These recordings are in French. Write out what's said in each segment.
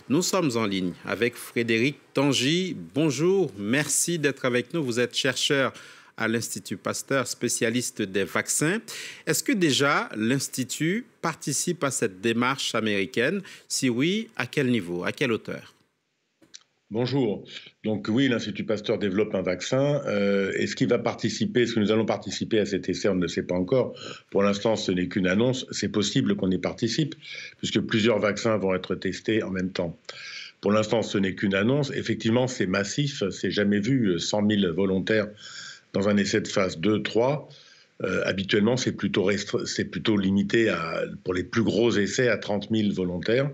Nous sommes en ligne avec Frédéric Tanguy. Bonjour, merci d'être avec nous. Vous êtes chercheur à l'Institut Pasteur, spécialiste des vaccins. Est-ce que déjà l'Institut participe à cette démarche américaine? Si oui, à quel niveau, à quelle hauteur? Bonjour. Donc oui, l'Institut Pasteur développe un vaccin. Est-ce qu'il va participer, est-ce que nous allons participer à cet essai? On ne le sait pas encore. Pour l'instant, ce n'est qu'une annonce. C'est possible qu'on y participe, puisque plusieurs vaccins vont être testés en même temps. Pour l'instant, ce n'est qu'une annonce. Effectivement, c'est massif. C'est jamais vu, 100 000 volontaires dans un essai de phase 2, 3. Habituellement, c'est plutôt limité pour les plus gros essais à 30 000 volontaires.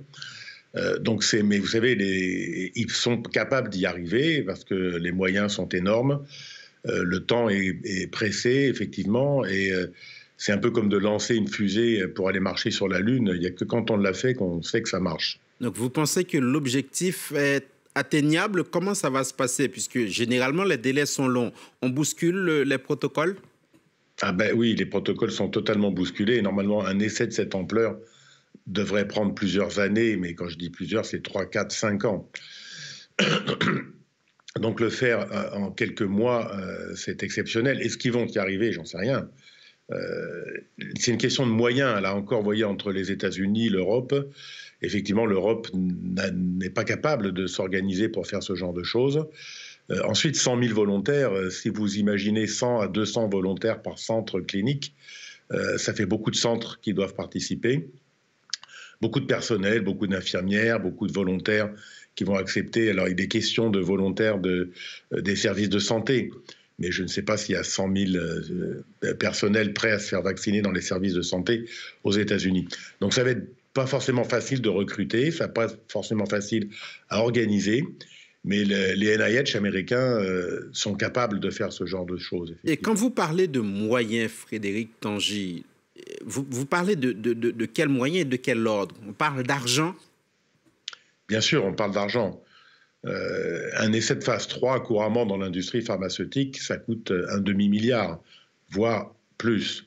Mais vous savez, ils sont capables d'y arriver parce que les moyens sont énormes. Le temps est pressé, effectivement, et c'est un peu comme de lancer une fusée pour aller marcher sur la Lune. Il n'y a que quand on l'a fait qu'on sait que ça marche. Donc vous pensez que l'objectif est atteignable? Comment ça va se passer? Puisque généralement, les délais sont longs. On bouscule les protocoles? Ah ben oui, les protocoles sont totalement bousculés. Et normalement, un essai de cette ampleur devrait prendre plusieurs années, mais quand je dis plusieurs, c'est 3, 4, 5 ans. Donc le faire en quelques mois, c'est exceptionnel. Est-ce qu'ils vont y arriver? J'en sais rien. C'est une question de moyens. Là encore, vous voyez, entre les États-Unis, l'Europe, effectivement, l'Europe n'est pas capable de s'organiser pour faire ce genre de choses. Ensuite, 100 000 volontaires, si vous imaginez 100 à 200 volontaires par centre clinique, ça fait beaucoup de centres qui doivent participer. Beaucoup de personnel, beaucoup d'infirmières, beaucoup de volontaires qui vont accepter. Alors, il est question de volontaires des services de santé, mais je ne sais pas s'il y a 100 000 personnels prêts à se faire vacciner dans les services de santé aux États-Unis. Donc, ça va être pas forcément facile de recruter, ça va pas forcément facile à organiser, mais les NIH américains sont capables de faire ce genre de choses. Et quand vous parlez de moyens, Frédéric Tanguy, vous parlez de quels moyens et de quel ordre? On parle d'argent? Bien sûr, on parle d'argent. Un essai de phase 3, couramment dans l'industrie pharmaceutique, ça coûte un demi-milliard, voire plus.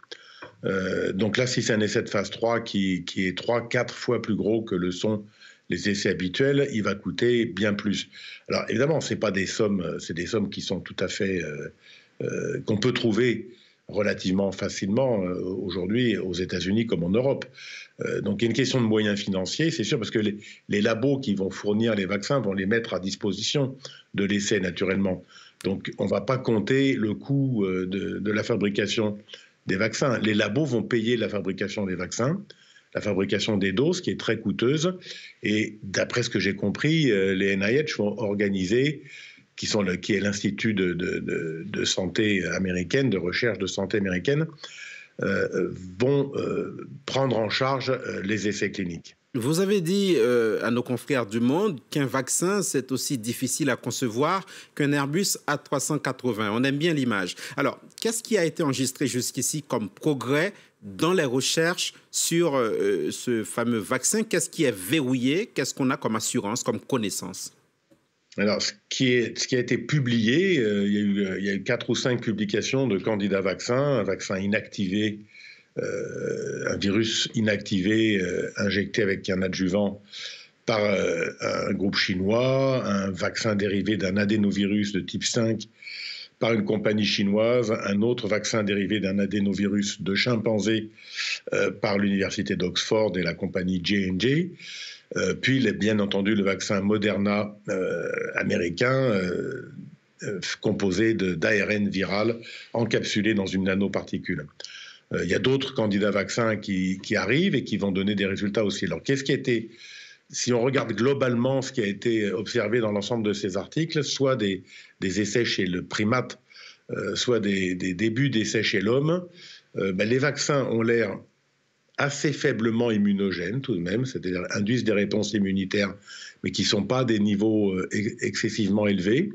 Donc là, si c'est un essai de phase 3 qui est 3-4 fois plus gros que le sont les essais habituels, il va coûter bien plus. Alors évidemment, c'est pas des sommes, c'est des sommes qui sont tout à fait qu'on peut trouver relativement facilement aujourd'hui aux États-Unis comme en Europe. Donc il y a une question de moyens financiers, c'est sûr, parce que les labos qui vont fournir les vaccins vont les mettre à disposition de l'essai naturellement. Donc on ne va pas compter le coût de la fabrication des vaccins. Les labos vont payer la fabrication des vaccins, la fabrication des doses qui est très coûteuse. Et d'après ce que j'ai compris, les NIH vont organiser qui est l'Institut de santé américaine, de recherche de santé américaine, vont prendre en charge les essais cliniques. Vous avez dit à nos confrères du Monde qu'un vaccin, c'est aussi difficile à concevoir qu'un Airbus A380. On aime bien l'image. Alors, qu'est-ce qui a été enregistré jusqu'ici comme progrès dans les recherches sur ce fameux vaccin? Qu'est-ce qui est verrouillé? Qu'est-ce qu'on a comme assurance, comme connaissance? Alors, ce qui a été publié, il y a eu 4 ou 5 publications de candidats vaccins, un vaccin inactivé, un virus inactivé injecté avec un adjuvant par un groupe chinois, un vaccin dérivé d'un adénovirus de type 5 par une compagnie chinoise, un autre vaccin dérivé d'un adénovirus de chimpanzé par l'université d'Oxford et la compagnie J&J. Puis, bien entendu, le vaccin Moderna américain, composé d'ARN viral encapsulé dans une nanoparticule. Il y a d'autres candidats vaccins qui arrivent et qui vont donner des résultats aussi. Alors, qu'est-ce qui a été, si on regarde globalement ce qui a été observé dans l'ensemble de ces articles, soit des essais chez le primate, soit des débuts d'essais chez l'homme, les vaccins ont l'air assez faiblement immunogènes tout de même, c'est-à-dire induisent des réponses immunitaires, mais qui ne sont pas à des niveaux excessivement élevés.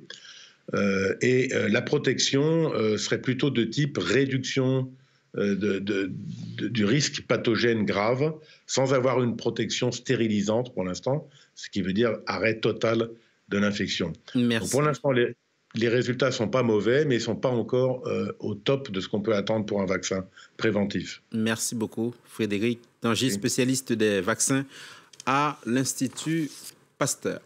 La protection serait plutôt de type réduction du risque pathogène grave, sans avoir une protection stérilisante pour l'instant, ce qui veut dire arrêt total de l'infection. Donc pour l'instant, les résultats ne sont pas mauvais, mais ils ne sont pas encore au top de ce qu'on peut attendre pour un vaccin préventif. Merci beaucoup, Frédéric Tanguy, spécialiste des vaccins à l'Institut Pasteur.